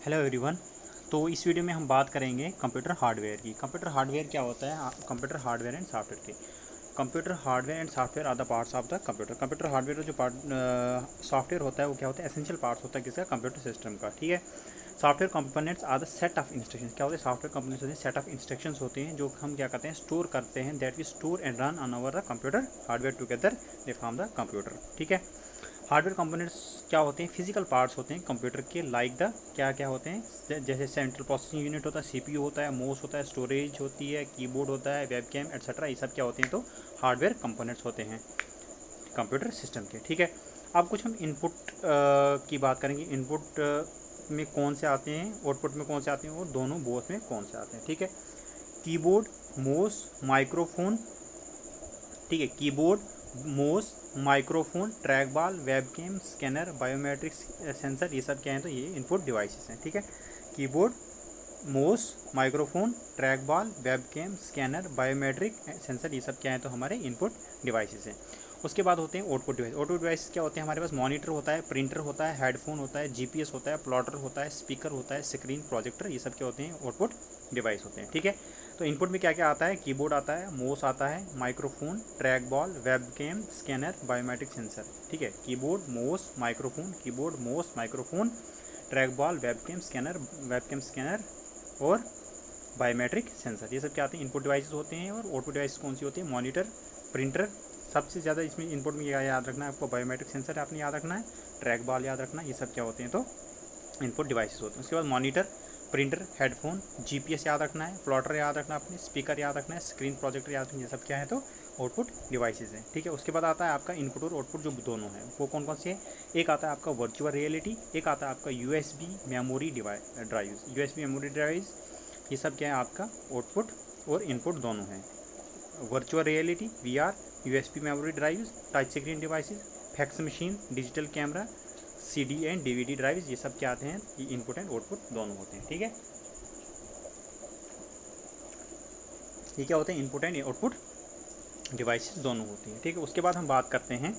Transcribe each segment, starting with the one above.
Hello everyone. तो इस video में हम बात करेंगे कंप्यूटर हार्डवेयर की। कंप्यूटर हार्डवेयर क्या होता है? कंप्यूटर हार्डवेयर एंड सॉफ्टवेयर के। Computer hardware and software are the parts of the computer. Computer hardware का जो पार्ट सॉफ्टवेयर होता है वो क्या होता है? एसेंशियल पार्ट्स होता है किसका? कंप्यूटर सिस्टम का। ठीक है। Software components are the set of instructions. क्या होते हैं? सॉफ्टवेयर कंपोनेंट्स होते हैं सेट ऑफ इंस्ट्रक्शंस होते हैं जो हम क्या करते हैं? स्टोर करते हैं। That we store and run on over the computer hardware together they form the computer. ठीक है। हार्डवेयर कंपोनेंट्स क्या होते हैं? फिजिकल पार्ट्स होते हैं कंप्यूटर के। लाइक द क्या क्या होते हैं? जैसे सेंट्रल प्रोसेसिंग यूनिट होता है, सीपीयू होता है, माउस होता है, स्टोरेज होती है, कीबोर्ड होता है, वेबकैम एटसेट्रा। ये सब क्या होते हैं? तो हार्डवेयर कंपोनेंट्स होते हैं कंप्यूटर सिस्टम के। ठीक है। अब कुछ हम इनपुट की बात करेंगे। इनपुट में कौन से आते हैं, आउटपुट में कौन से आते हैं, और दोनों बोथ में कौन से आते हैं। ठीक है। Keyboard, mouse, microphone. ठीक है। Keyboard, mouse, microphone, track ball, webcam, scanner, biometrics sensor, ये सब क्या है? तो ये इनपुट डिवाइसेस हैं। ठीक है। Keyboard, mouse, microphone, track ball, webcam, scanner, biometric sensor, ये सब क्या है? तो हमारे इनपुट डिवाइसेस हैं। उसके बाद होते हैं आउटपुट डिवाइस। आउटपुट डिवाइस क्या होते हैं? हमारे पास मॉनिटर होता है, प्रिंटर होता है, हेडफोन होता है, जीपीएस होता है, प्लॉटर होता है, स्पीकर होता है, स्क्रीन प्रोजेक्टर, ये सब क्या होते हैं? आउटपुट डिवाइस होते हैं। ठीक है। तो इनपुट में क्या क्या आता है? कीबोर्ड आता है, माउस आता है, microphone, track ball, webcam, scanner, biometric sensor. ठीक है। Keyboard, mouse, microphone, keyboard, mouse, microphone, track ball, webcam scanner और बायोमेट्रिक सेंसर, ये सब क्या आते हैं? इनपुट डिवाइसेस होते हैं। और आउटपुट डिवाइस कौन सी होती है? Monitor, printer. सबसे ज़्यादा इसमें इनपुट में क्या याद रखना है आपको? बायोमेट्रिक सेंसर आपने याद रखना है, ट्रैक बॉल याद रखना है, ये सब क्या होते हैं? तो इनपुट डिवाइसेस होते हैं। उसके बाद मॉनिटर, प्रिंटर, हेडफोन, जीपीएस याद रखना है, प्लॉटर याद रखना है, अपने स्पीकर याद रखना है, स्क्रीन प्रोजेक्टर याद रखना है, ये सब क्या है? तो आउटपुट डिवाइसेस हैं। ठीक है। उसके बाद आता है आपका इनपुट और आउटपुट जो दोनों हैं वो कौन कौन से हैं? एक आता है आपका वर्चुअल रियलिटी, एक आता है आपका USB memory drives. USB memory drives, ये सब क्या है? आपका आउटपुट और इनपुट दोनों हैं। Virtual reality, VR, USB memory drives, touch screen devices, fax machine, digital camera, CD and DVD drives, ये सब क्या आते हैं? ये इनपुट एंड आउटपुट दोनों होते हैं। ठीक है। ये क्या होते हैं? इनपुट एंड आउटपुट डिवाइसेस दोनों होते हैं। ठीक है। उसके बाद हम बात करते हैं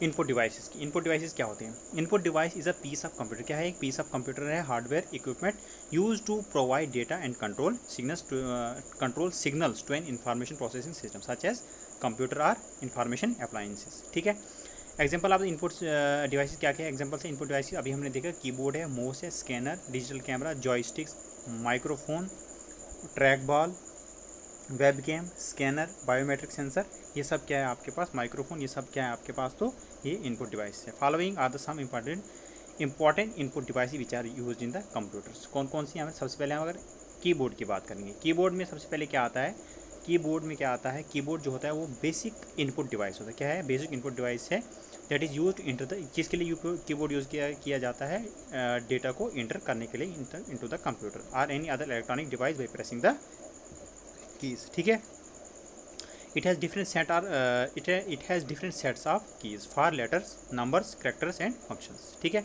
इनपुट डिवाइसेस की। इनपुट डिवाइसेस क्या होते हैं? Input device is a piece of computer. क्या है? एक पीस ऑफ कंप्यूटर है, hardware equipment use to provide data and control signals to an information processing system such as computer or information appliances. ठीक है। Example of input devices क्या क्या है? Example से इनपुट डिवाइस अभी हमने देखा, कीबोर्ड है, माउस है, scanner, digital camera, joysticks, microphone, track ball, webcam, scanner, biometric sensor, ये सब क्या है आपके पास? माइक्रोफोन, ये सब क्या है आपके पास? तो ये इनपुट डिवाइस है। Following are the some important input device which are use in the computers. कौन कौन सी? हमें सबसे पहले हम अगर कीबोर्ड की बात करेंगे, कीबोर्ड में सबसे पहले क्या आता है? कीबोर्ड में क्या आता है? कीबोर्ड जो होता है वो बेसिक इनपुट डिवाइस होता है। क्या है? बेसिक इनपुट डिवाइस है that is use enter the, जिसके लिए कीबोर्ड यूज़ किया जाता है डेटा को इंटर करने के लिए into the computer or any other electronic device by pressing the keys. ठीक है। it has different set or it has different sets of keys for letters, numbers, characters and functions। ठीक है।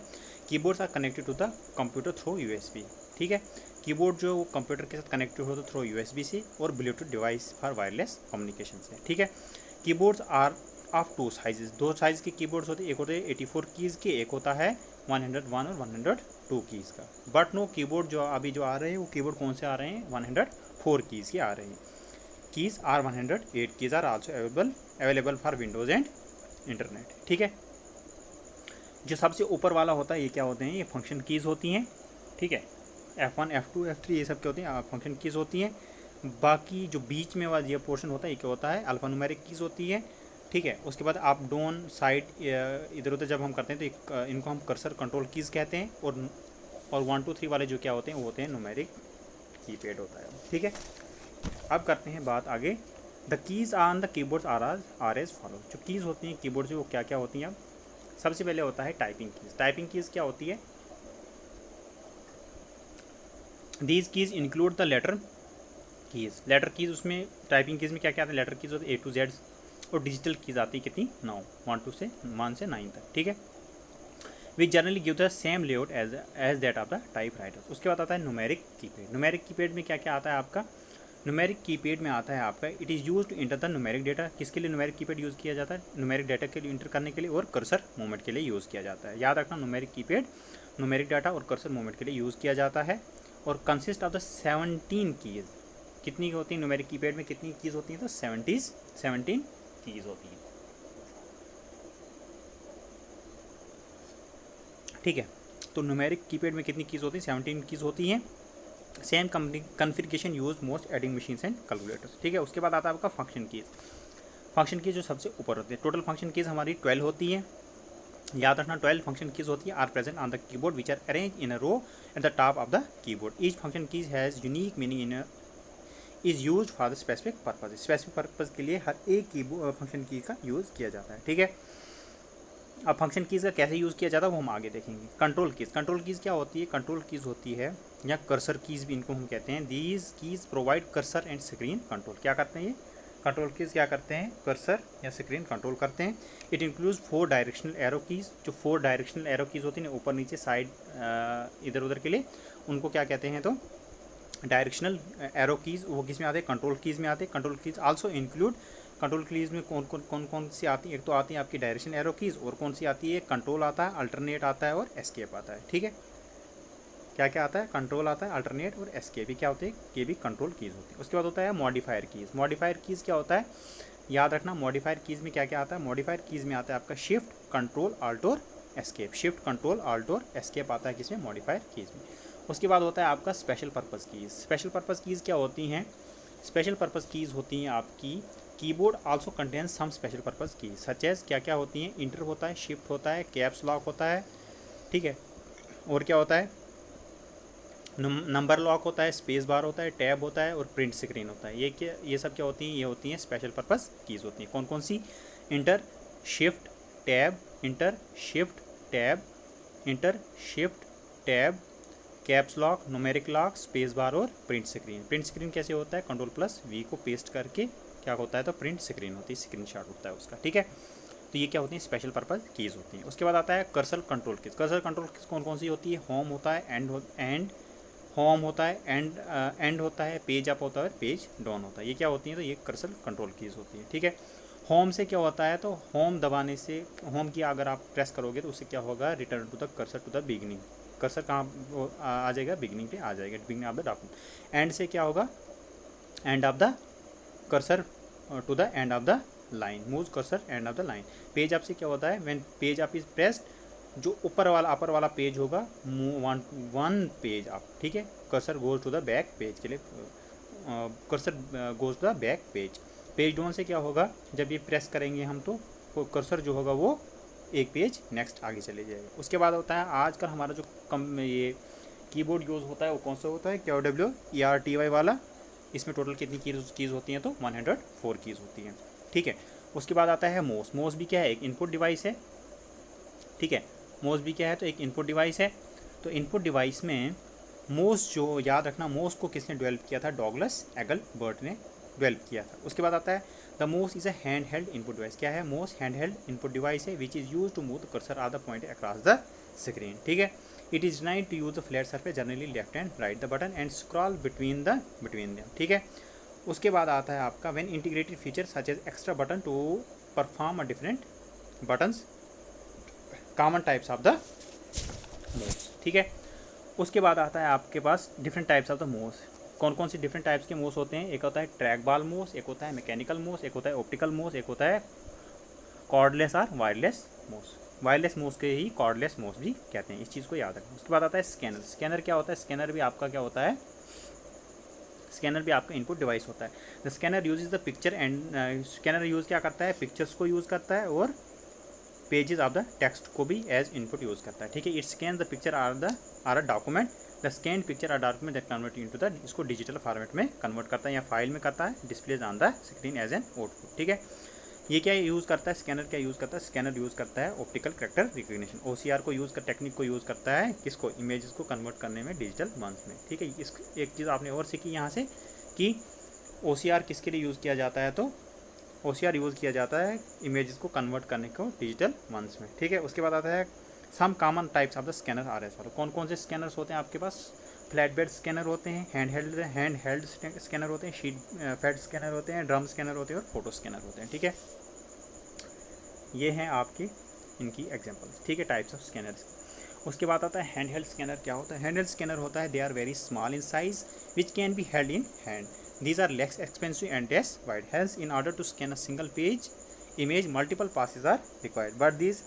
Keyboards are connected to the computer through USB. ठीक है। Keyboard जो computer के साथ connected होता है थ्रू यूएसबी से, और Bluetooth device for wireless communication से। ठीक है। Keyboards are of two sizes. दो साइज के कीबोर्ड्स होते हैं, एक होते हैं 84 कीज़ के, एक होता है 101 और 102 कीज़ का। बट नो, कीबोर्ड जो अभी जो आ रहे हैं वो कीबोर्ड कौन से आ रहे हैं? 104 कीज़ के आ रहे हैं। Keys are 108 keys are also available for Windows and internet. ठीक है। जो सबसे ऊपर वाला होता है ये क्या होते हैं? ये फंक्शन कीज़ होती हैं। ठीक है। F1, F2, F3 ये सब क्या होती हैं? फंक्शन कीज़ होती हैं। बाकी जो बीच में वाला ये पोर्शन होता है ये क्या होता है? अल्फा न्यूमेरिक कीज़ होती है। ठीक है। उसके बाद अप डाउन साइड इधर उधर जब हम करते हैं तो इनको हम कर्सर कंट्रोल कीज़ कहते हैं। और 1 2 3 वाले जो क्या होते हैं वो होते हैं न्यूमेरिक कीपैड होता है। ठीक है। अब करते हैं बात आगे। The keys on the keyboards are as follow. जो कीज़ होती हैं कीबोर्ड से वो क्या क्या होती हैं? अब सबसे पहले होता है टाइपिंग कीज़। टाइपिंग कीज़ क्या होती है? These keys include the letter keys. Letter keys उसमें टाइपिंग कीज़ में क्या क्या आता है? लेटर कीज़ होती है A to Z। और डिजिटल कीज़ आती है कितनी? 9, 1 से 9 तक। ठीक है। Which generally give the same layout as that of the typewriter. उसके बाद आता है न्यूमेरिक कीपैड। न्यूमेरिक कीपैड में क्या क्या आता है आपका? न्यूमेरिक कीपैड में आता है आपका it is use to enter the numeric data. किसके लिए न्यूमेरिक कीपैड यूज़ किया जाता है? न्यूमेरिक डेटा के लिए इंटर करने के लिए और कर्सर मूवमेंट के लिए यूज़ किया जाता है। याद रखना, न्यूमेरिक कीपैड न्यूमेरिक डाटा और कर्सर मूवमेंट के लिए यूज़ किया जाता है और कंसिस्ट ऑफ द 17 कीज़। कितनी होती है न्यूमेरिक कीपैड में, कितनी कीज़ होती हैं? तो 17 कीज़ होती हैं। ठीक है, तो न्यूमेरिक कीपैड में कितनी कीज़ होती हैं? 17 कीज़ होती हैं। Same configuration use most adding machines and calculators. ठीक है, उसके बाद आता है आपका फंक्शन कीज़। फंक्शन कीज़ जो सबसे ऊपर होती है, टोटल फंक्शन कीज़ हमारी 12 होती है। याद रखना 12 फंक्शन कीज़ होती है are present on the keyboard which are arrange in a row at the top of the keyboard. Each function keys has unique meaning in is use for the specific purpose. Specific purpose के लिए हर एक keyboard function की का use किया जाता है। ठीक है, अब फंक्शन कीज़ का कैसे यूज़ किया जाता है वो हम आगे देखेंगे। कंट्रोल कीज़, कंट्रोल कीज़ क्या होती है? कंट्रोल कीज़ होती है या कर्सर कीज़ भी इनको हम कहते हैं। These keys provide cursor and screen control. क्या करते हैं ये कंट्रोल कीज़? क्या करते हैं? कर्सर या स्क्रीन कंट्रोल करते हैं। It includes 4 directional arrow keys. जो 4 डायरेक्शनल एरो कीज़ होती हैं, ऊपर नीचे साइड इधर उधर के लिए, उनको क्या कहते हैं? तो डायरेक्शनल एरो कीज़। वो किस में आते हैं? कंट्रोल कीज़ में आते हैं। Control keys also include, control keys में कौन सी आती है? एक तो आती है आपकी डायरेक्शन एरो कीज़, और कौन सी आती है? कंट्रोल आता है, अल्टरनेट आता है और एस्केप आता है। ठीक है, क्या क्या आता है? कंट्रोल आता है, अल्टरनेट और एस्केप। क्या होते हैं? ये भी कंट्रोल कीज़ होती है। उसके बाद होता है मॉडिफायर कीज़। मॉडिफायर कीज़ क्या होता है? याद रखना, मॉडिफायर कीज़ में क्या क्या आता है? मॉडिफायर कीज़ में आता है आपका शिफ्ट, कंट्रोल, अल्ट और एस्केप। शिफ्ट, कंट्रोल, अल्ट और एस्केप आता है किसमें? मॉडिफायर कीज़ में। उसके बाद होता है आपका special purpose keys. Special purpose keys क्या होती हैं? स्पेशल पर्पज़ कीज़ होती हैं आपकी keyboard also contains some special purpose keys such as, क्या क्या होती हैं? इंटर होता है, शिफ्ट होता है, कैप्स लॉक होता है। ठीक है, और क्या होता है? नंबर लॉक होता है, स्पेस बार होता है, टैब होता है और प्रिंट स्क्रीन होता है। ये सब क्या होती हैं? ये होती हैं स्पेशल पर्पज़ कीज़ होती हैं। कौन कौन सी? Enter, shift, tab, enter, shift, tab, enter, shift, tab, caps lock, numeric lock, space bar और प्रिंट स्क्रीन। प्रिंट स्क्रीन कैसे होता है? कंट्रोल प्लस वी को पेस्ट करके क्या होता है? तो प्रिंट स्क्रीन होती है, स्क्रीन शॉट होता है उसका। ठीक है, तो ये क्या होती है? स्पेशल पर्पज़ कीज़ होती हैं। उसके बाद आता है cursor control keys. Cursor control keys कौन कौन सी होती है? होम होता है, एंड होम होता है, एंड होता है, पेज अप होता है, पेज डाउन होता है। ये क्या होती है? तो ये कर्सर कंट्रोल कीज़ होती है। ठीक है, होम से क्या होता है? तो होम दबाने से, होम की अगर आप प्रेस करोगे तो उससे क्या होगा? Return to the cursor to the beginning. Cursor कहाँ आ जाएगा? बिगनिंग पे आ जाएगा, beginning of the document. End से क्या होगा? End of the cursor to the end of the line, move cursor end of the line. Page up से क्या होता है? When page up is pressed, जो ऊपर वाला अपर वाला पेज होगा, मूव वन पेज अप। ठीक है, cursor goes to the back page के लिए cursor goes to the back page. Page down से क्या होगा? जब ये प्रेस करेंगे हम तो कर्सर जो होगा वो एक पेज नेक्स्ट आगे चले जाएगा। उसके बाद होता है आजकल हमारा जो ये कीबोर्ड यूज़ होता है वो कौन सा होता है? QWERTY वाला। इसमें टोटल कितनी कीज़ होती हैं? तो 104 कीज़ होती हैं। ठीक है, उसके बाद आता है मोस। मोस भी क्या है? एक इनपुट डिवाइस है। ठीक है, मोस भी क्या है? तो एक इनपुट डिवाइस है। तो इनपुट डिवाइस में मोस, जो याद रखना, मोस को किसने डेवलप किया था? डॉगलस एगलबर्ट ने डेवलप किया था। उसके बाद आता है the mouse is a handheld input device. क्या है? Mouse handheld input device है which is use to move the cursor of the point across the screen. ठीक है, it is design to use the flat surface, generally left and right the button and scroll between them. ठीक है, उसके बाद आता है आपका when integrated feature such as extra button to perform a different buttons, common types of the मोस। ठीक है, उसके बाद आता है आपके पास डिफरेंट टाइप्स ऑफ द मोस। कौन कौन सी डिफरेंट टाइप्स के मोस होते हैं? एक होता है ट्रैक बॉल मोस, एक होता है मैकेनिकल मोस, एक होता है ऑप्टिकल मोस, एक होता है कॉर्डलेस और वायरलेस मोस। वायरलेस मोस के ही कॉर्डलेस मोस भी कहते हैं, इस चीज़ को याद रखें। उसके बाद आता है स्कैनर। स्कैनर क्या होता है? स्कैनर भी आपका क्या होता है? स्कैनर भी आपका इनपुट डिवाइस होता है। The scanner use the picture and scanner use क्या करता है? पिक्चर्स को यूज़ करता है और पेजेस ऑफ द टेक्स्ट को भी एज इनपुट यूज़ करता है। ठीक है, it scan the picture or a document, the scan picture or document that convert into the, इसको डिजिटल फॉर्मेट में कन्वर्ट करता है या फाइल में करता है, displays on the screen as an output. ठीक है, ये क्या यूज़ करता है? स्कैनर क्या यूज़ करता है? स्कैनर यूज़ करता है ऑप्टिकल कैरेक्टर रिकग्निशन, OCR को यूज़ कर, टेक्निक को यूज़ करता है किसको? इमेजेस को कन्वर्ट करने में डिजिटल वंस में। ठीक है, इस एक चीज़ आपने और सीखी यहाँ से कि OCR किसके लिए यूज़ किया जाता है? तो OCR यूज़ किया जाता है इमेजेस को कन्वर्ट करने को डिजिटल वंस में। ठीक है, उसके बाद आता है some common types of the scanner are as follow. कौन कौन से स्कैनर्स होते हैं आपके पास? फ्लैट बेड स्कैनर होते हैं, हैंड हेल्ड स्कैनर होते हैं, शीट फेड स्कैनर होते हैं, ड्रम स्कैनर होते हैं और फोटो स्कैनर होते हैं। ठीक है, ये हैं आपकी इनकी एग्जांपल्स। ठीक है, टाइप्स ऑफ स्कैनर्स। उसके बाद आता है हैंड हेल्ड स्कैनर। क्या होता है हैंड हेल्ड स्कैनर? होता है they are very small in size which can be held in hand. These are less expensive and less wide. Hence, in order to scan a single page image, multiple passes are required. But these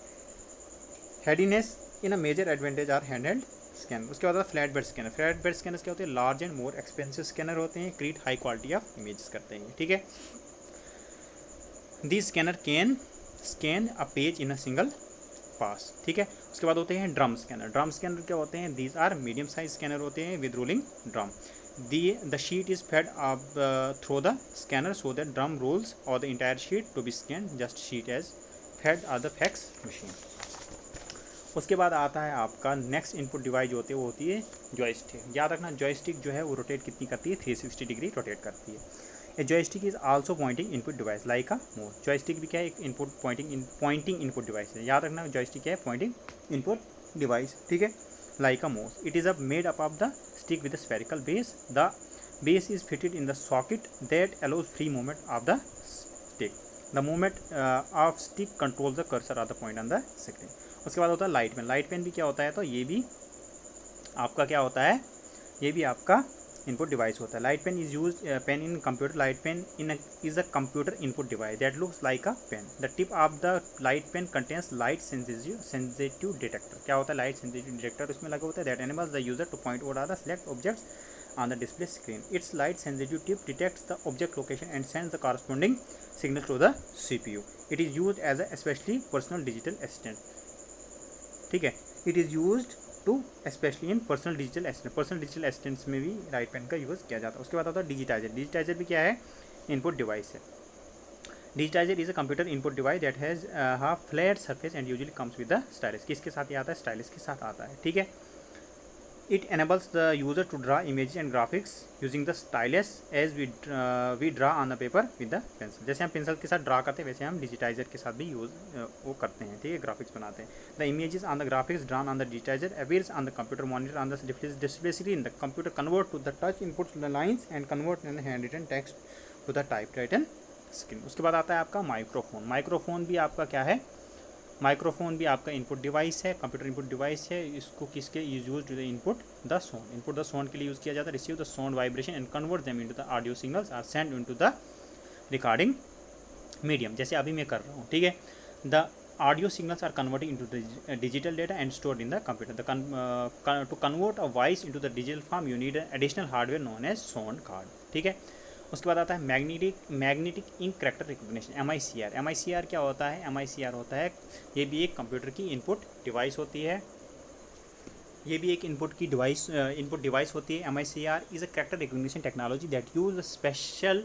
headiness in a major advantage are handheld scanner. उसके बाद flat bed scanner. Flat bed scanner क्या होते हैं? Large and more expensive scanner होते हैं, create high quality of images करते हैं। ठीक है, this scanner can scan a page in a single pass. ठीक है, उसके बाद होते हैं ड्रम स्कैनर। ड्रम स्कैनर क्या होते हैं? These are medium size scanner होते हैं with rolling drum. The sheet is fed up through the scanner so that drum rolls or the entire sheet to be scanned just sheet as fed are the fax machine। उसके बाद आता है आपका next input device जो होती है वो होती है जॉयस्टिक। याद रखना जॉयस्टिक जो है वो रोटेट कितनी करती है? 360 डिग्री रोटेट करती है। A joystick is also pointing input device like a mouse. Joystick भी क्या है? एक इनपुट पॉइंटिंग इनपुट डिवाइस है। याद रखना जॉयस्टिक क्या है? Pointing input device. ठीक है, like a mouse. It is made up of the stick with a spherical base. The base is fitted in the socket that allows free movement of the stick. The movement of stick controls the cursor or the point on the screen. उसके बाद होता है light pen. Light pen भी क्या होता है? तो ये भी आपका क्या होता है? ये भी आपका इनपुट डिवाइस होता है। Light pen is use pen in computer. Light pen is a computer input device that looks like a pen. The tip of the light pen contains light sensitive detector. क्या होता है? Light sensitive detector उसमें लगा होता है that enables the user two point out the select objects on the display screen. Its light sensitive tip detects the object location and sends the corresponding signal to the CPU. It is used as a especially personal digital assistant. ठीक है, it is used to specially in personal digital assistant. Personal digital assistants में भी light pen का use किया जाता है। उसके बाद आता है डिजिटाइजर। डिजिटाइजर भी क्या है? इनपुट डिवाइस है। Digitiser is a computer input device that has half flat surface and usually comes with the stylus. किसके साथ ये आता है? स्टाइलस के साथ आता है। ठीक है, it enables the user to draw images and graphics using the stylus as we draw on the paper with the pencil। जैसे हम पेंसिल के साथ ड्रा करते हैं वैसे हम डिजिटाइजर के साथ भी यूज़ वो करते हैं। ठीक है, ग्राफिक्स बनाते हैं। The images on the graphics drawn on the digitizer appears on the computer monitor on the display screen। The computer convert to the touch inputs the lines and convert the handwritten text to the typewritten screen। उसके बाद आता है आपका microphone. Microphone भी आपका क्या है? Microphone भी आपका इनपुट डिवाइस है, कंप्यूटर इनपुट डिवाइस है। इसको किसके use to the input the sound. Input the sound के लिए यूज़ किया जाता है। Receive the sound vibration and convert them into the audio signals or send into the recording medium. जैसे अभी मैं कर रहा हूँ। ठीक है, the audio signals are converting into the digital data and stored in the computer. To convert a voice into the digital form you need additional hardware known as sound card. ठीक है, उसके बाद आता है magnetic ink character recognition MICR। MICR क्या होता है? MICR होता है, ये भी एक कंप्यूटर की इनपुट डिवाइस होती है। ये भी एक इनपुट डिवाइस होती है। MICR is a character recognition technology that use a special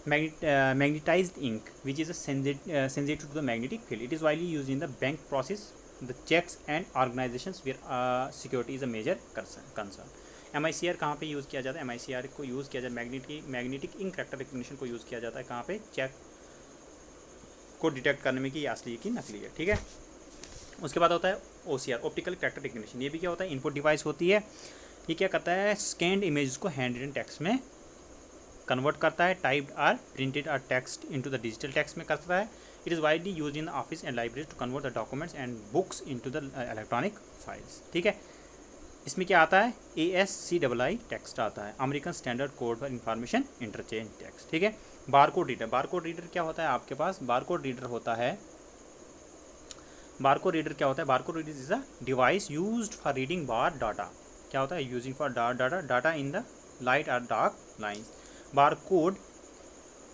magnetized ink which is a sensitive to the magnetic field. It is widely used in the bank process, the checks and organizations where security is a major concern. MICR कहाँ पे use किया जाता है? MICR को use किया जाता है magnetic ink character recognition को यूज़ किया जाता है कहाँ पे? चेक को डिटेक्ट करने में कि ये असली की नकली है। ठीक है, उसके बाद होता है OCR ऑप्टिकल कैरेक्टर रिकॉग्निशन। ये भी क्या होता है? इनपुट डिवाइस होती है। ये क्या करता है? स्कैन्ड इमेज को हैंड रिटन टेक्स्ट में कन्वर्ट करता है। Typed or printed or text into the digital text में करता है। It is widely use in the office and library to convert the documents and books into the electronic files. ठीक है, इसमें क्या आता है? ASCII टेक्स्ट आता है, American standard code for information interchange text. ठीक है, बारकोड रीडर। बारकोड रीडर क्या होता है आपके पास? बारकोड रीडर होता है, बारकोड रीडर क्या होता है? Barcode reader is a device used for reading bar data. क्या होता है? Using for data in the light और dark lines. Barcode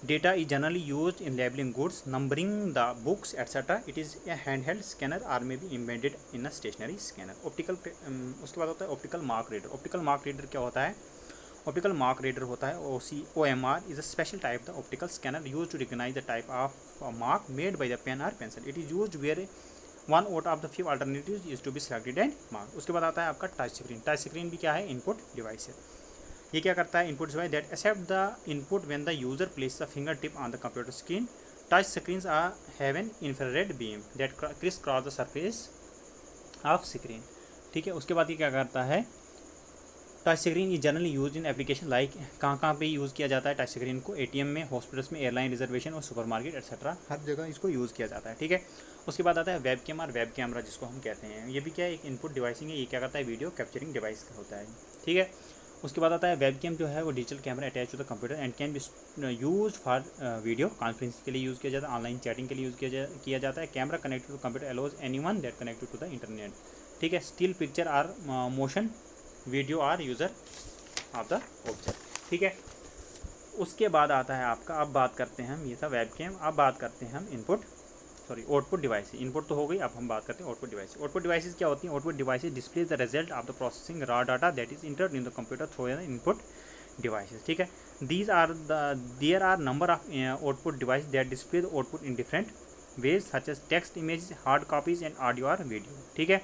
data is generally used in labeling goods, numbering the books, etc. It is a handheld scanner or may be embedded in a stationary scanner. उसके बाद होता है optical mark reader. Optical mark reader क्या होता है? Optical mark reader होता है OMR is a special type of optical scanner used to recognize the type of mark made by the pen or pencil. It is used where one out of the few alternatives is to be selected and marked. उसके बाद आता है आपका touch screen. Touch screen भी क्या है? Input device है। ये क्या करता है? Input device that accept the input when the user place the finger tip on the computer screen. Touch screens are have an infrared beam that criss cross the surface of screen. ठीक है, उसके बाद ये क्या करता है? Touch screen is generally use in application like, कहाँ पे यूज़ किया जाता है टच स्क्रीन को? एटीएम में, हॉस्पिटल्स में, एयरलाइन रिजर्वेशन और सुपरमार्केट एक्सेट्रा, हर जगह इसको यूज़ किया जाता है। ठीक है, उसके बाद आता है वेब कैम और वेब कैमरा जिसको हम कहते हैं। ये भी क्या है, एक इनपुट डिवाइसिंग है। ये क्या करता है, वीडियो कैप्चरिंग डिवाइस होता है। ठीक है, उसके बाद आता है वेब कैम जो है वो digital camera attach to the computer and can be use for video conference के लिए यूज़ किया जाता है, ऑनलाइन चैटिंग के लिए यूज़ किया जाता है। Camera connected to computer allows anyone that connected to the internet. ठीक है, still picture or motion video are user of the object. ठीक है, उसके बाद आता है आपका, अब बात करते हैं हम, ये था वेब कैम। अब बात करते हैं हम आउटपुट डिवाइस। इनपुट तो हो गई, अब हम बात करते हैं आउटपुट डिवाइस। आउटपुट डिवाइसेस क्या होती हैं? Output devices display the result of the processing raw data that is entered in the computer through the input devices. ठीक है, there are number of output device that display the output in different ways such as text, image, hard copies and audio और video. ठीक है,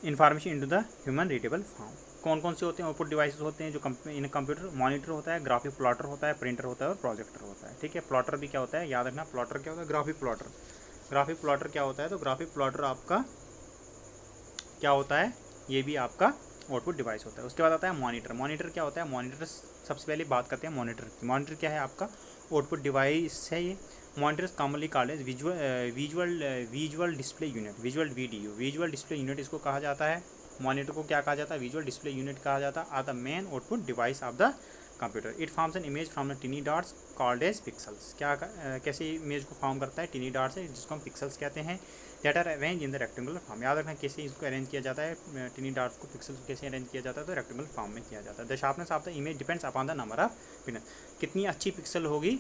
information into the human readable form. कौन कौन से होते हैं आउटपुट डिवाइसेस? होते हैं जो इन कंप्यूटर मॉनिटर होता है, ग्राफिक प्लॉटर होता है, प्रिंटर होता है और प्रोजेक्टर होता है। ठीक है, प्लॉटर भी क्या होता है, याद रखना, प्लॉटर क्या होता है, ग्राफिक प्लॉटर। ग्राफिक प्लॉटर क्या होता है? तो ग्राफिक प्लॉटर आपका क्या होता है, ये भी आपका आउटपुट डिवाइस होता है। उसके बाद आता है मॉनिटर। मॉनिटर क्या होता है? मॉनिटर सबसे पहले बात करते हैं मॉनिटर की। मॉनिटर क्या है? आपका आउटपुट डिवाइस है ये। Monitors commonly called as visual display unit, visual VDU, visual display unit इसको कहा जाता है। मॉनिटर को क्या कहा जाता है? विजुअल डिस्प्ले यूनिट कहा जाता है। Are the main output device of the computer. It forms an image from the tiny dots called as pixels. कैसे इमेज को फॉर्म करता है? टिनी डॉट्स है जिसको हम पिक्सल्स कहते हैं। That are arrange in the rectangular form. याद रखना कैसे इसको अरेंज किया जाता है, टिनी डॉट्स को, पिक्सल्स को कैसे अरेंज किया जाता है? तो रेक्टेंगुलर फॉर्म में किया जाता है। The sharpness of the image depends upon the number of pixel. कितनी अच्छी पिक्सल होगी,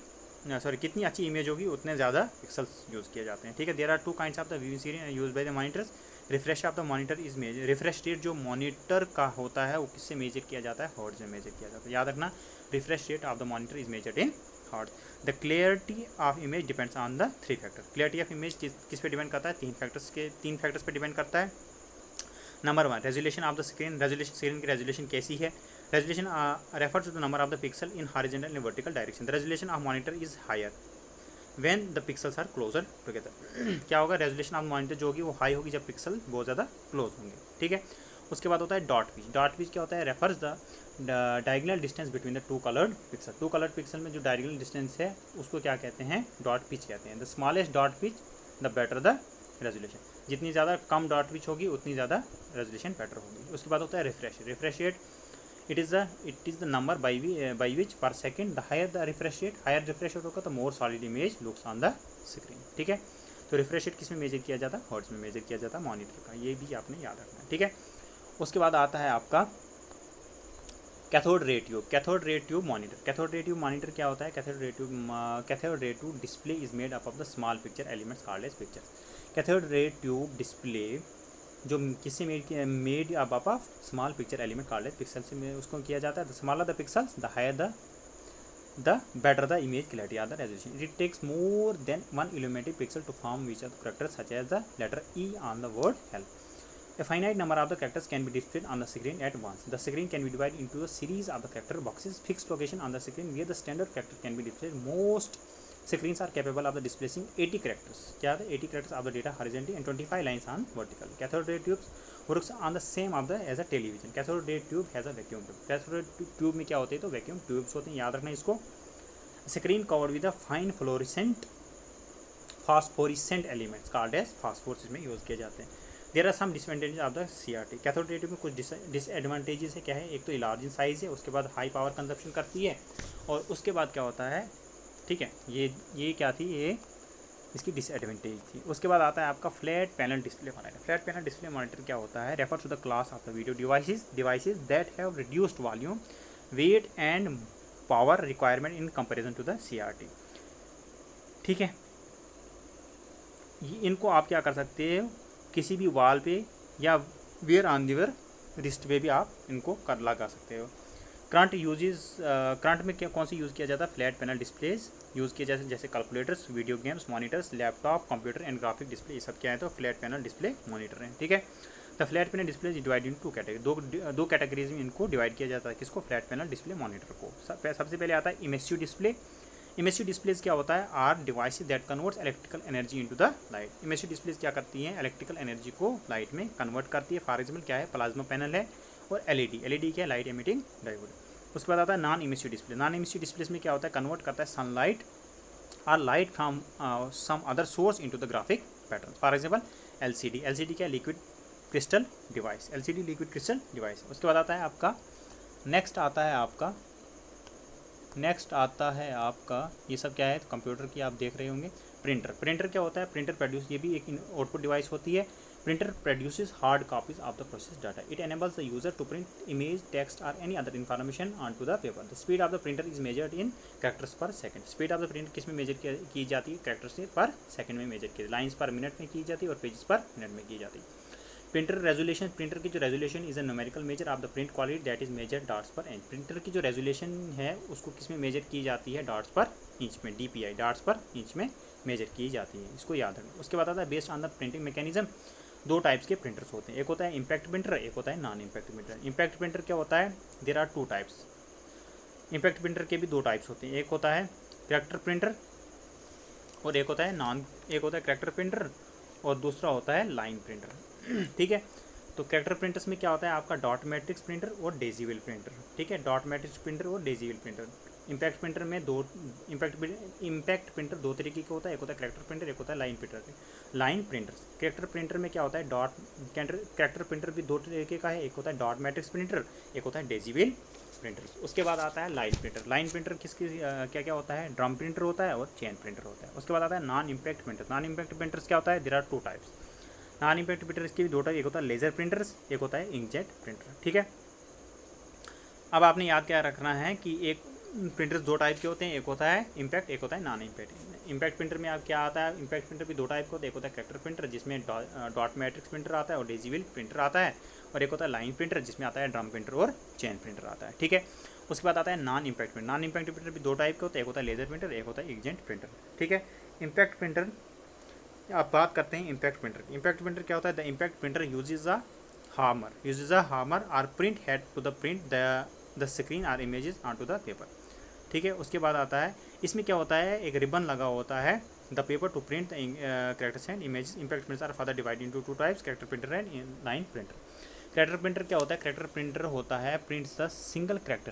कितनी अच्छी इमेज होगी, उतने ज़्यादा पिक्सल्स यूज़ किए जाते हैं। ठीक है, there are two kinds of the view series use by the monitors. Refresh of the monitor is measure, refresh rate जो मॉनिटर का होता है वो किससे मेजर किया जाता है? हर्ट्ज में मेजर किया जाता है। याद रखना, refresh rate of the monitor is measured in hertz. The clarity of image depends on the 3 factor. Clarity of image किस पे डिपेंड करता है? 3 फैक्टर्स पे डिपेंड करता है। Number 1, resolution of the screen. Resolution, screen की रेजोल्यूशन कैसी है? Resolution refers to the number of the pixel in horizontal and vertical direction. The resolution of monitor is higher when the pixels are closer together. क्या होगा? Resolution of monitor जो होगी वो high होगी जब पिक्सल बहुत ज़्यादा क्लोज होंगे। ठीक है, उसके बाद होता है डॉट पिच। डॉट पिच क्या होता है? Refers the diagonal distance between the two coloured pixel. Two coloured pixel में जो डायगोनल डिस्टेंस है उसको क्या कहते हैं? डॉट पिच कहते हैं। The smallest dot pitch the better the resolution. जितनी ज़्यादा कम डॉट पिच होगी उतनी ज़्यादा रेजोल्यूशन बेटर होगी। उसके बाद होता है refresh. Refresh rate it is the number by which per second the higher the refresh rate, higher refresh rate होगा तो more solid image looks on the screen। ठीक है, तो रिफ्रेश रेट किस में मेजर किया जाता है? हर्ट्ज में मेजर किया जाता है मॉनिटर का। ये भी आपने याद रखना है। ठीक है, उसके बाद आता है आपका cathode ray tube. Cathode ray tube monitor. Cathode ray tube monitor क्या होता है? Cathode ray tube display is made up of the small picture elements called as picture. Cathode ray tube display जो किससे made up of small picture element called as pixel से उसको किया जाता है। The smaller the pixels the higher the better the image clarity or the resolution. It takes more than one illuminated pixel to form which are the characters such as the letter E on the word help. A finite number of the characters can be displayed on the screen at once. The screen can be divided into a series of the character boxes. Fixed location on the screen where the standard character can be displayed. Most screens are capable of the displaying 80 characters. क्या है? 80 characters of the data horizontally and 25 lines on vertical. Cathode ray tubes works on the same of the as a television. Cathode ray tube has a vacuum tube. Cathode ray tube में क्या होते हैं? तो vacuum tubes होते हैं। याद रखना इसको। Screen covered with a fine phosphorescent elements called as phosphors इसमें यूज़ किए जाते हैं। There are some disadvantages of the CRT. Cathode ray tube में कुछ डिसएडवांटेजेस है। क्या है? एक तो लार्ज इन साइज़ है, उसके बाद हाई पावर कंजप्शन करती है, और उसके बाद क्या होता है? ठीक है, ये क्या थी? ये इसकी डिसएडवांटेज थी। उसके बाद आता है आपका flat panel display monitor. Flat panel display monitor क्या होता है? Refer to the class of the video devices that have reduced volume, weight and power requirement in comparison to the CRT। ठीक है, इनको आप क्या कर सकते हो? किसी भी वॉल पे या वेयर ऑन दिवर रिस्ट पे भी आप इनको कर लगा सकते हो। करंट में क्या कौन सी यूज़ किया जाता है? फ्लैट पैनल डिस्प्लेज यूज़ किया जाता है, जैसे calculators, video games, monitors, laptop, computer and graphic display, ये सब क्या है? तो फ्लैट पैनल डिस्प्ले मॉनिटर हैं। ठीक है, the flat panel display is divide in two category. दो कैटेगरीज में इनको डिवाइड किया जाता है। किसको? फ्लैट पैनल डिस्प्ले मॉनिटर को। सबसे पहले आता है इमेसिव डिस्प्ले। इमेसिव डिस्प्लेज क्या होता है? Are devices that converts electrical energy into the light. Emissive displays क्या करती हैं? इलेक्ट्रिकल एनर्जी को लाइट में कन्वर्ट करती है। फॉर एग्जाम्पल क्या है? प्लाज्मा पैनल है, और एलईडी, एलईडी क्या है, लाइट एमिटिंग डायोड। उसके बाद आता है non emissive display. Non emissive display में क्या होता है, कन्वर्ट करता है सनलाइट और light from some other source into the graphic pattern. For example LCD, LCD क्या, liquid crystal device, LCD liquid crystal device. उसके बाद आता है आपका नेक्स्ट आता है आपका ये सब क्या है, कंप्यूटर की आप देख रहे होंगे। प्रिंटर, प्रिंटर क्या होता है, प्रिंटर प्रोड्यूस, ये भी एक आउटपुट डिवाइस होती है। Printer produces hard copies of the process data. It enables the user to print image, text और any other information on to the paper. The speed of the printer is measured in characters per second. Speed of the printer किस में major की जाती है, characters per second में major की, lines पर minute में की जाती है और पेजेस पर मिनट में की जाती है। प्रिंटर रेजोल्यूशन, प्रिंटर की जो resolution is a numerical measure of the print quality that is measure dots per inch. Printer की जो रेजोल्यूशन है उसको किस में मेजर की जाती है, डॉट्स पर इंच में, डीपीआई, डॉट्स पर इंच में मेजर की जाती है, इसको याद रखें। उसके बाद आता है based on the printing mechanism, दो टाइप्स के प्रिंटर्स होते हैं, एक होता है इम्पैक्ट प्रिंटर, एक होता है non impact printer. Impact printer क्या होता है, there are two types. Impact printer के भी दो टाइप्स होते हैं, एक होता है कैरेक्टर प्रिंटर और एक होता है कैरेक्टर प्रिंटर और दूसरा होता है लाइन प्रिंटर। ठीक है, तो कैरेक्टर प्रिंटर्स में क्या होता है आपका डॉट मैट्रिक्स प्रिंटर और डेजीवेल प्रिंटर। ठीक है, डॉट मैट्रिक्स प्रिंटर और डेजीवेल प्रिंटर। इम्पैक्ट प्रिंटर में दो इम्पैक्ट प्रिंटर दो तरीके का होता है, एक होता है कैरेक्टर प्रिंटर, एक होता है line printer. Line printers, character printer में क्या होता है, कैरेक्टर प्रिंटर भी दो तरीके का है, एक होता है डॉट मैट्रिक्स प्रिंटर, एक होता है डेजीवेल प्रिंटर्स। उसके बाद आता है लाइन प्रिंटर। लाइन प्रिंटर किसकी क्या क्या होता है, ड्रम प्रिंटर होता है और चेन प्रिंटर होता है। उसके बाद आता है non impact printer. Non impact printers क्या होता है, there are two types. Non impact printers की भी दो टाइप, एक होता है लेजर प्रिंटर्स, एक होता है इंकजेट प्रिंटर। ठीक है, अब आपने याद क्या रखना है कि एक प्रिंटर्स दो टाइप के होते हैं, एक होता है इम्पैक्ट, एक होता है नॉन इम्पैक्ट। इम्पैक्ट प्रिंटर में आप क्या आता है, इम्पैक्ट प्रिंटर भी दो टाइप का होता है, एक होता है कैरेक्टर प्रिंटर जिसमें डॉट मैट्रिक्स प्रिंटर आता है और डेजीवेल प्रिंटर आता है, और एक होता है लाइन प्रिंटर जिसमें आता है ड्रम प्रिंटर और चेन प्रिंटर आता है। ठीक है, उसके बाद आता है non impact printer. Non impact printer भी दो टाइप के होते हैं, एक होता है लेजर प्रिंटर, एक होता है इंकजेट प्रिंटर। ठीक है, इम्पैक्ट प्रिंटर, आप बात करते हैं इम्पैक्ट प्रिंटर की। इम्पैक्ट प्रिंटर क्या होता है, the impact printer uses a hammer और print head to the print the screen और images on to the paper. ठीक है, उसके बाद आता है इसमें क्या होता है, एक रिबन लगा होता है the paper to print characters and images. Impact printers are further divide into two types, character printer and line printer. Character printer क्या होता है, कैरेक्टर प्रिंटर होता है prints the single character.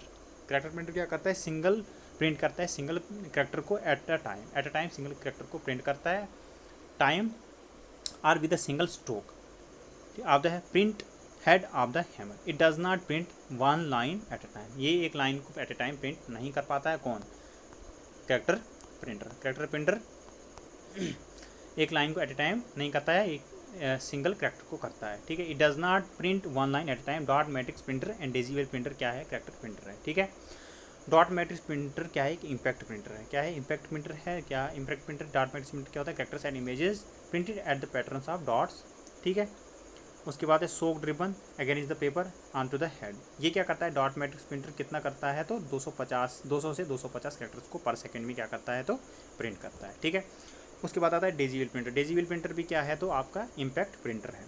Character printer क्या करता है, सिंगल प्रिंट करता है सिंगल कैरेक्टर को at a time single character को प्रिंट करता है टाइम और with a single stroke of the print head of the hammer. It does not print one line at a time. ये एक line को एट अ टाइम प्रिंट नहीं कर पाता है, कौन, कैरेक्टर प्रिंटर। कैरेक्टर प्रिंटर एक लाइन को एट अ टाइम नहीं करता है, एक सिंगल कैरेक्टर को करता है। ठीक है, it does not print one line at a time. Dot matrix printer and daisy wheel printer क्या है, कैरेक्टर प्रिंटर है। ठीक है, डॉट मैट्रिक्स प्रिंटर क्या है, कि इम्पैक्ट प्रिंटर है। क्या है, इम्पैक्ट प्रिंटर है। क्या impact printer, dot matrix printer क्या होता है, characters and images printed at the patterns of dots. ठीक है, उसके बाद है soaked ribbon against the paper on to the head. ये क्या करता है, डॉट मैट्रिक्स प्रिंटर कितना करता है, तो 200 से 250 कैरेक्टर्स को पर सेकंड में क्या करता है, तो प्रिंट करता है। ठीक है, उसके बाद आता है डेजीवेल प्रिंटर। डेजीवेल प्रिंटर भी क्या है, तो आपका इम्पैक्ट प्रिंटर है।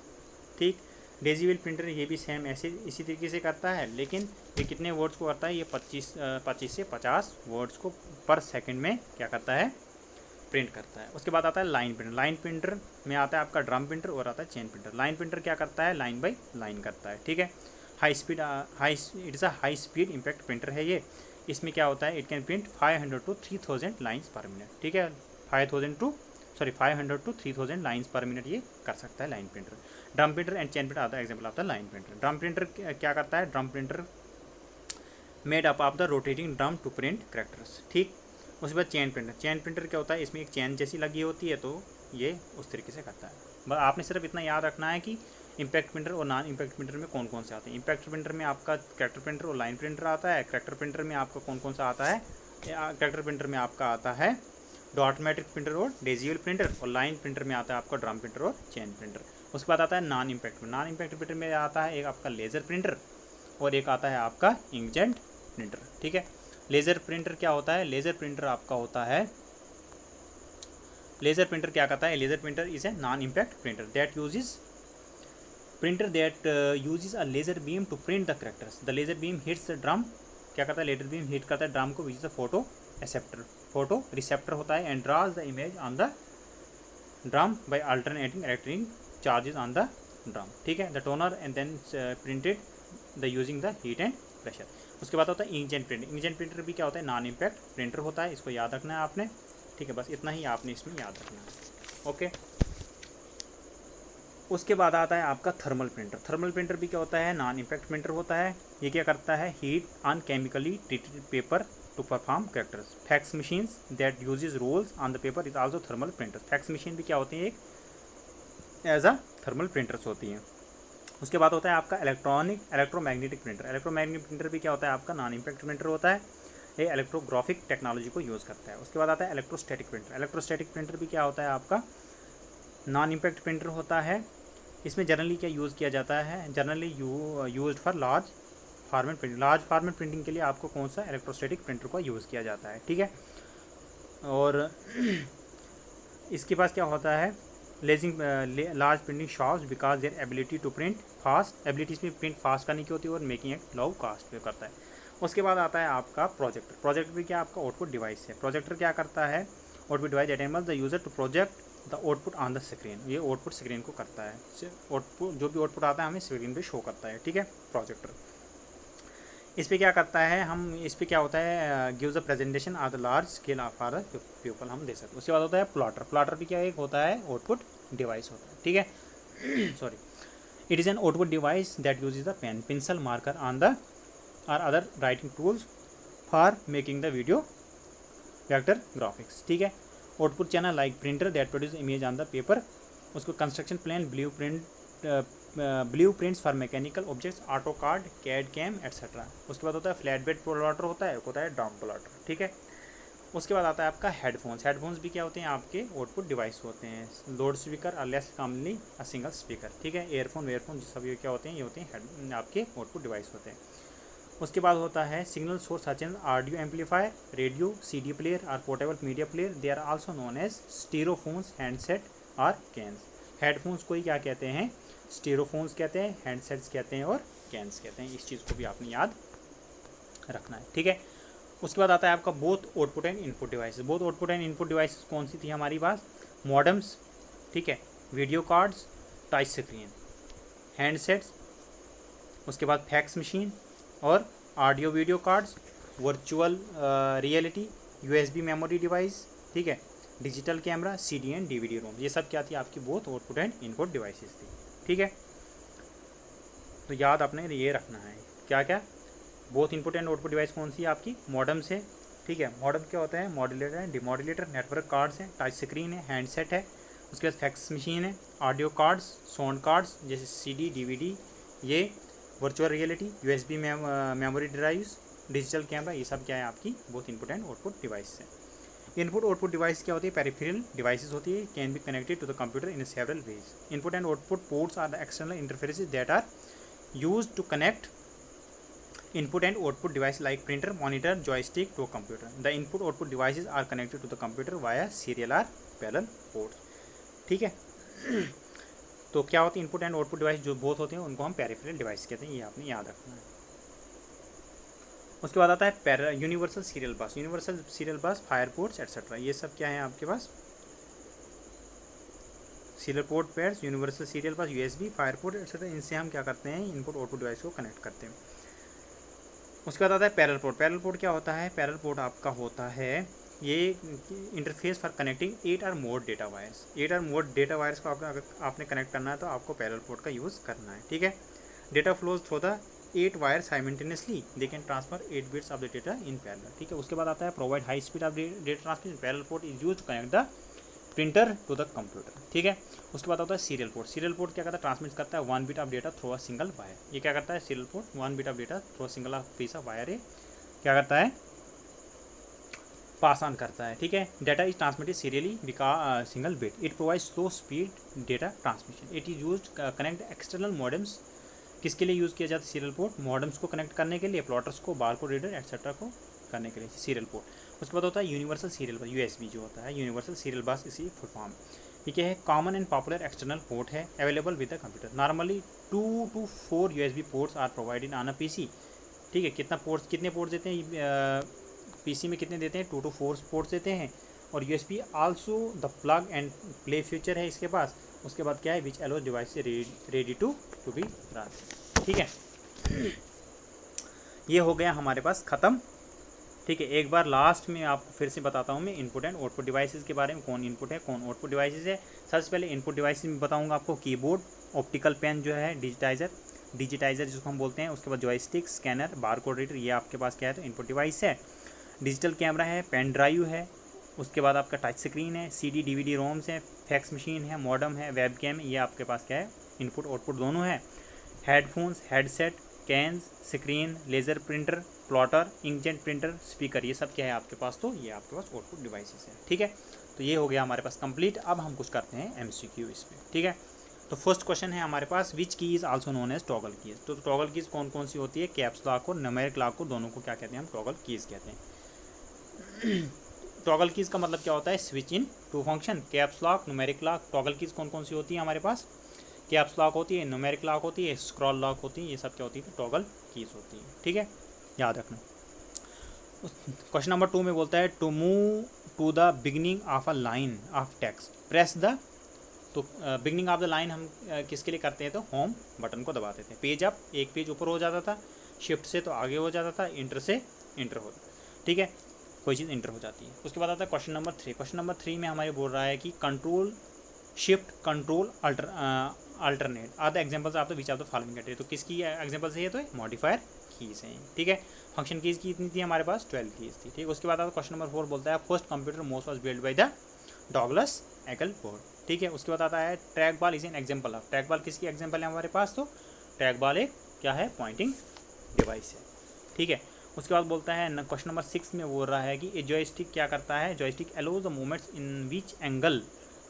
ठीक, डेजीवेल प्रिंटर ये भी सेम ऐसे इसी तरीके से करता है, लेकिन ये कितने वर्ड्स को करता है, ये 25 से 50 वर्ड्स को पर सेकंड में क्या करता है, प्रिंट करता है। उसके बाद आता है लाइन प्रिंटर। लाइन प्रिंटर में आता है आपका ड्रम प्रिंटर और आता है चेन प्रिंटर। लाइन प्रिंटर क्या करता है, लाइन बाई लाइन करता है। ठीक है, it is a high speed impact printer है ये। इसमें क्या होता है, it can print 500 to 3000 lines पर मिनट। ठीक है, 500 to 3000 लाइन्स पर मिनट ये कर सकता है line printer. Drum printer and chain printer आता है example of the line printer. Drum printer क्या करता है, drum printer made up of the rotating drum to print characters. ठीक, उसके बाद चेन प्रिंटर। चेन प्रिंटर क्या होता है, इसमें एक चेन जैसी लगी होती है, तो ये उस तरीके से करता है। बस आपने सिर्फ इतना याद रखना है कि इम्पैक्ट प्रिंटर और नॉन इम्पैक्ट प्रिंटर में कौन कौन से आते हैं। इम्पैक्ट प्रिंटर में आपका कैरेक्टर प्रिंटर और लाइन प्रिंटर आता है। कैरेक्टर प्रिंटर में आपका कौन कौन सा आता है, कैरेक्टर प्रिंटर में आपका आता है डॉट मैट्रिक्स प्रिंटर और डेजीवेल प्रिंटर, और लाइन प्रिंटर में आता है आपका ड्रम प्रिंटर और चेन प्रिंटर। उसके बाद आता है non impact. Non impact printer में आता है एक आपका लेज़र प्रिंटर और एक आता है आपका इंकजेट प्रिंटर। ठीक है, लेज़र प्रिंटर क्या होता है, लेज़र प्रिंटर आपका होता है, लेज़र प्रिंटर क्या करता है, laser printer is a non impact printer that uses a laser beam to print the characters. The laser beam hits the drum, क्या करता है, लेज़र बीम हिट करता है ड्रम को, which is a photo receptor होता है, and draws the image on the drum by alternating electric charges on the drum. ठीक है, the toner and then printed the using the heat and pressure. उसके बाद होता है inkjet printer. Inkjet printer भी क्या होता है, नॉन इम्पैक्ट प्रिंटर होता है, इसको याद रखना है आपने, ठीक है, बस इतना ही आपने इसमें याद रखना है, ओके। उसके बाद आता है आपका थर्मल प्रिंटर। थर्मल प्रिंटर भी क्या होता है, नॉन इम्पैक्ट प्रिंटर होता है। ये क्या करता है, heat on chemically treated paper to perform characters. Fax machines that uses rolls on the paper is also thermal printer. Fax machine भी क्या होती है, एक एज अ थर्मल प्रिंटर्स होती हैं। उसके बाद होता है आपका इलेक्ट्रोमैग्नेटिक प्रिंटर। इलेक्ट्रोमैग्नेटिक प्रिंटर भी क्या होता है, आपका नॉन इम्पैक्ट प्रिंटर होता है, ये इलेक्ट्रोग्राफिक टेक्नोलॉजी को यूज़ करता है। उसके बाद आता है इलेक्ट्रोस्टैटिक प्रिंटर। इलेक्ट्रोस्टैटिक प्रिंटर भी क्या होता है, आपका नॉन इम्पैक्ट प्रिंटर होता है। इसमें जनरली क्या यूज़ किया जाता है, generally used for large format printing. Large format printing के लिए आपको कौन सा इलेक्ट्रोस्टैटिक प्रिंटर का यूज़ किया जाता है, ठीक है। और इसके पास क्या होता है, leasing large printing shops because their ability to print fast, ability इसमें प्रिंट फास्ट करने की होती है और मेकिंग एक लो कास्ट पे करता है। उसके बाद आता है आपका प्रोजेक्टर। प्रोजेक्टर भी क्या आपका आउटपुट डिवाइस है। प्रोजेक्टर क्या करता है, output device enable the user to project the output on the screen. ये आउटपुट स्क्रीन को करता है, आउटपुट जो भी आउटपुट आता है हमें स्क्रीन पे शो करता है, ठीक है, प्रोजेक्टर। इस पर क्या करता है, हम इस पर क्या होता है, gives a presentation of the large scale of our people, हम दे सकते हैं। उसके बाद होता है प्लॉटर। प्लॉटर भी क्या एक होता है, आउटपुट डिवाइस होता है, ठीक है। Sorry, it is an output device that use the pen, pencil, marker on the और other writing tools for making the video vector graphics, ठीक है। Output channel like printer that produce image on the paper. उसको construction plan, blue prints for mechanical objects, auto card, CAD CAM etcetera. उसके बाद होता है flat bed plotter होता है, होता है डाउन प्लॉटर, ठीक है। उसके बाद आता है आपका हेडफोन्स। हेडफोन्स भी क्या होते हैं, आपके आउटपुट डिवाइस होते हैं। लोड स्पीकर और less commonly a single speaker, ठीक है। एयरफोन वेयरफोन सभी क्या होते हैं, ये होते हैं आपके आउटपुट डिवाइस होते हैं। उसके बाद होता है signal source such as audio amplifier, radio, CD player और portable media player. They are also known as stereophones, handset और कैन्स। हेडफोन्स को ही क्या कहते हैं, स्टीरोफोन्स कहते हैं, हैंडसेट्स कहते हैं और कैन्स कहते हैं। इस चीज़ को भी आपने याद रखना है, ठीक है। उसके बाद आता है आपका both output and input devices. Both output and input devices कौन सी थी हमारी पास, मॉडेम्स, ठीक है, video cards, touch screen, handsets, उसके बाद फैक्स मशीन और audio video cards, virtual reality, USB memory device, ठीक है, digital camera, CD and DVD ROM. ये सब क्या थी, आपकी both output and input devices थी, ठीक है। तो याद आपने ये रखना है, क्या क्या, both input and output device कौन सी है आपकी, मॉडेम से, ठीक है। मॉडेम क्या होता है, modulator and demodulator, network cards हैं, टच स्क्रीन है, हैंडसेट है, उसके बाद फैक्स मशीन है, ऑडियो कार्ड्स, साउंड कार्ड्स जैसे सीडी, डीवीडी, ये virtual reality, USB memory drives, digital camera, ये सब क्या है आपकी both input and output device है। इनपुट आउटपुट डिवाइस क्या होती है, पेरिफेरल डिवाइसेस होती है, can be connected to the computer in several ways. Input and output ports are the external interfaces that are used to connect input and output device like printer, monitor, joystick to a computer. The input output devices are connected to the computer via serial or parallel ports, ठीक है। तो क्या होती है, input and output device जो both होते हैं उनको हम पेरिफेरल डिवाइस कहते हैं, ये आपने याद रखना है। उसके बाद आता है universal serial bus. Universal serial bus, fire ports etcetera, ये सब क्या है आपके पास, serial port pairs, universal serial bus, USB, fire port etcetera, इनसे हम क्या करते हैं, इनपुट आउटपुट डिवाइस को कनेक्ट करते हैं। उसके बाद आता है पैरेलल पोर्ट। पैरेलल पोर्ट क्या होता है, पैरेलल पोर्ट आपका होता है ये इंटरफेस फॉर कनेक्टिंग 8 और मोर डेटा वायर्स। 8 और मोर डेटा वायर्स को आपने कनेक्ट करना है तो आपको पैरेलल पोर्ट का यूज़ करना है, ठीक है। Data flows through the 8 wire simultaneously, they can transfer 8 bits of the data in parallel, ठीक है। उसके बाद आता है provide high speed of data transmission. Parallel port is use to connect the printer to the computer, ठीक है। उसके बाद होता है सीरियल पोर्ट। सीरियल पोर्ट क्या करता है, ट्रांसमिट करता है 1 bit of data through a single wire. ये क्या करता है, serial port 1 bit of data through a single piece of wire है क्या करता है, पास ऑन करता है, ठीक है। Data is transmitted serially because single bit. It provide slow speed data transmission. It is use connect external modems. किसके लिए यूज़ किया जाता है सीरियल पोर्ट, मॉडेम्स को कनेक्ट करने के लिए, प्लॉटर्स को, बारकोड रीडर एट्सेट्रा को करने के लिए सीरियल पोर्ट। उसके बाद होता है यूनिवर्सल सीरियल बस, यूएसबी जो होता है यूनिवर्सल सीरियल बस, इसी फुल फॉर्म। ये क्या है, common and popular external port है, available with the computer. Normally 2 to 4 USB ports are provided on a PC, ठीक है। कितने पोर्ट्स देते हैं पीसी में, कितने देते हैं, 2 to 4 पोर्ट्स देते हैं। और USB also the plug and play feature है इसके पास। उसके बाद क्या है, विच एलो डिवाइस से रेडी टू बी रन, ठीक है। ये हो गया हमारे पास ख़त्म। ठीक है, एक बार लास्ट में आपको फिर से बताता हूँ मैं इनपुट एंड आउटपुट डिवाइसेस के बारे में, कौन इनपुट है कौन आउटपुट डिवाइसेस है। सबसे पहले इनपुट डिवाइसेस में बताऊँगा आपको कीबोर्ड, ऑप्टिकल पेन जो है, डिजिटाइजर जिसको हम बोलते हैं, उसके बाद जॉयस्टिक, स्कैनर, बारकोड रीडर, ये आपके पास क्या है तो इनपुट डिवाइस है। डिजिटल कैमरा है, पेन ड्राइव है, उसके बाद आपका टच स्क्रीन है, CD DVD रोम्स है, फैक्स मशीन है, मॉडम है, वेब कैम, ये आपके पास क्या है इनपुट आउटपुट दोनों है। Headphones, headset, cans, screen, laser printer, plotter, inkjet printer, speaker, ये सब क्या है आपके पास, तो ये आपके पास आउटपुट डिवाइसेस है। ठीक है, तो ये हो गया हमारे पास कंप्लीट। अब हम कुछ करते हैं MCQ इस पर। ठीक है, तो फर्स्ट क्वेश्चन है हमारे पास, which key is also known as toggle keys. तो टॉगल कीज़ कौन कौन सी होती है, कैप्स लॉक और न्यूमेरिक लॉक को दोनों को क्या कहते हैं हम, टॉगल कीज़ कहते हैं। टॉगल कीज़ का मतलब क्या होता है, switch in two function. Caps lock, numeric lock, toggle keys कौन कौन सी होती है हमारे पास, कैप्स लॉक होती है, न्यूमेरिक लॉक होती है, स्क्रॉल लॉक होती है, ये सब क्या होती है तो टॉगल कीज़ होती है। ठीक है, याद रखना। क्वेश्चन नंबर 2 में बोलता है, to move to the beginning of a line of text press the. तो बिगनिंग ऑफ द लाइन हम किसके लिए करते हैं तो होम बटन को दबाते थे। पेज अप, एक पेज ऊपर हो जाता था, शिफ्ट से तो आगे हो जाता था, इंटर से इंटर हो। ठीक है, कोई चीज़ इंटर हो जाती है। उसके बाद आता है क्वेश्चन नंबर 3। क्वेश्चन नंबर 3 में हमारे बोल रहा है कि control shift control alternate are the examples of the which of the following category. तो किसकी एग्जाम्पल्स है ये तो मॉडिफायर कीज़ हैं। ठीक है, फंक्शन कीज़ कितनी थी हमारे पास, 12 कीज़ थी। ठीक है, उसके बाद आता है क्वेश्चन नंबर 4 बोलता है, first computer most was build by the Douglas Engelbart. ठीक है, उसके बाद आता है track ball is an example of. Track ball किसकी एग्जाम्पल है हमारे पास, तो ट्रैक बॉल एक क्या है पॉइंटिंग डिवाइस है। ठीक है, उसके बाद बोलता है क्वेश्चन नंबर 6 में बोल रहा है कि ए जॉयस्टिक क्या करता है, joystick allows the movements in which angle.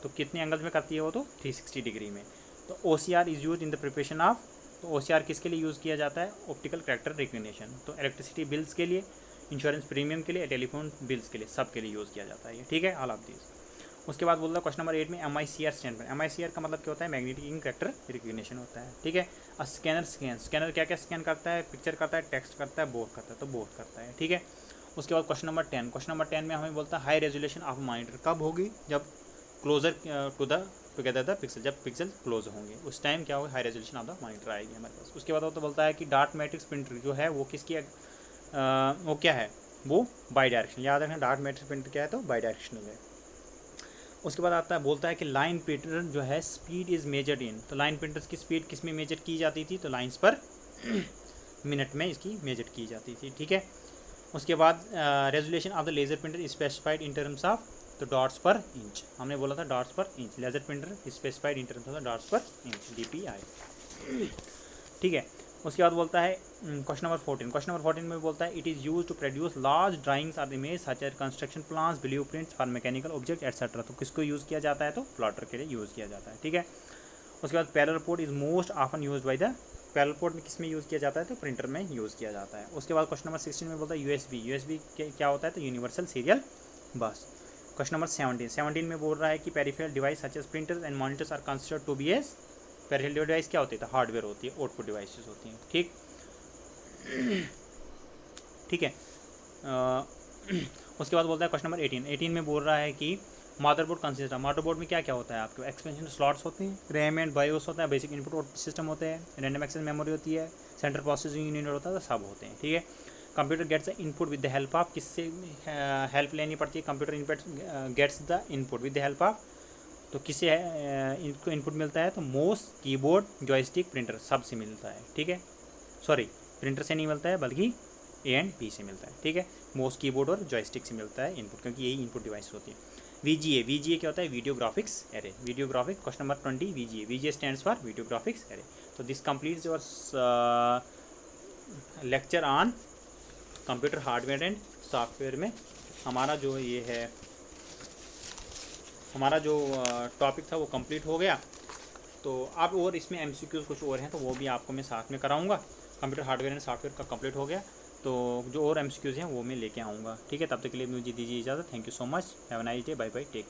तो कितने एंगल्स में करती है वो, तो 360 डिग्री में। तो OCR is use in the preparation of. तो OCR किसके लिए यूज़ किया जाता है, ऑप्टिकल कैरेक्टर रिकग्निशन। तो इलेक्ट्रिसिटी बिल्स के लिए, इंश्योरेंस प्रीमियम के लिए, टेलीफोन बिल्स के लिए, सब के लिए यूज़ किया जाता है ये। ठीक है, ऑल ऑफ दिस। उसके बाद बोलता है क्वेश्चन नंबर 8 में MICR स्टैंड पर। MICR का मतलब क्या होता है, मैग्नेटिक कैरेक्टर रिकग्निशन होता है। ठीक है, स्कैनर स्कैनर क्या क्या स्कैन करता है, पिक्चर करता है, टेक्स्ट करता है, बोथ करता है, तो बोथ करता है। ठीक है, उसके बाद क्वेश्चन नंबर 10। क्वेश्चन नंबर 10 में हमें बोलता है हाई रेजोल्यूशन ऑफ मॉनिटर कब होगी, जब क्लोजर टुगेदर द पिक्सल, जब पिक्सल क्लोज होंगे उस टाइम क्या होगा, high resolution of the monitor आएगी हमारे पास। उसके बाद तो बोलता है कि डार्ट मैट्रिक्स प्रिंटर जो है वो किसकी वो क्या है, वो बाई डायरेक्शन। याद रखना डार्ट मैट्रिक्स प्रिंटर क्या है तो बाई डायरेक्शनल है। उसके बाद आता है बोलता है कि लाइन प्रिंटर जो है स्पीड इज़ मेजर्ड इन। तो लाइन प्रिंटर्स की स्पीड किस में मेजर की जाती थी, तो लाइंस पर मिनट में इसकी मेजर की जाती थी। ठीक है, उसके बाद resolution of the laser printer specified in terms of, तो डॉट्स पर इंच, हमने बोला था dots per inch. Laser printer specified in terms of the dots per inch, DPI। ठीक है, उसके बाद बोलता है क्वेश्चन नंबर 14। क्वेश्चन नंबर 14 में बोलता है it is use to produce large drawings or image such as construction plans, blue prints for mechanical object etcetera. तो किसको यूज़ किया जाता है तो प्लॉटर के लिए यूज़ किया जाता है। ठीक है, उसके बाद parallel port is most often use by the, parallel port में किस में यूज़ किया जाता है तो प्रिंटर में यूज़ किया जाता है। उसके बाद क्वेश्चन नंबर 16 में बोलता है USB क्या होता है तो universal serial bus. Question number 17 में बोल रहा है कि peripheral device such as printers and monitors are considered to be as. Peripheral device क्या होती है तो हार्डवेयर होती है, आउटपुट डिवाइसेस होती हैं। ठीक ठीक है, उसके बाद बोलता है क्वेश्चन नंबर 18 में बोल रहा है कि मदरबोर्ड कंसिस्ट है। मदरबोर्ड में क्या क्या होता है आपके, एक्सपेंशन स्लॉट्स होते हैं, रैम एंड बायोस होता है, बेसिक इनपुट आउटपुट सिस्टम होते हैं, रैंडम एक्सेस मेमोरी होती है, सेंट्रल प्रोसेसिंग यूनिट होता है, तो सब होते हैं। ठीक है, computer gets the input with the help of, किससे हेल्प लेनी पड़ती है, computer input gets the input with the help of. तो किससे इनको इनपुट मिलता है तो माउस, कीबोर्ड, जॉयस्टिक, प्रिंटर, सब से मिलता है। ठीक है, सॉरी प्रिंटर से नहीं मिलता है बल्कि A एंड B से मिलता है। ठीक है, माउस, कीबोर्ड और जॉयस्टिक से मिलता है इनपुट, क्योंकि यही इनपुट डिवाइस होती है। VGA क्या होता है, video graphics array. Video graphics question number 20 VGA stands for video graphics array. तो this completes your lecture on computer hardware and software में हमारा जो ये है हमारा जो टॉपिक था वो कंप्लीट हो गया। तो अब और इसमें MCQs कुछ और हैं तो वो भी आपको मैं साथ में कराऊंगा। कंप्यूटर हार्डवेयर एंड सॉफ्टवेयर का कंप्लीट हो गया तो जो और MCQs हैं वो मैं लेके आऊँगा। ठीक है, तब तक के लिए मुझे दीजिए इजाज़त। Thank you so much, have a nice day, bye bye, take care.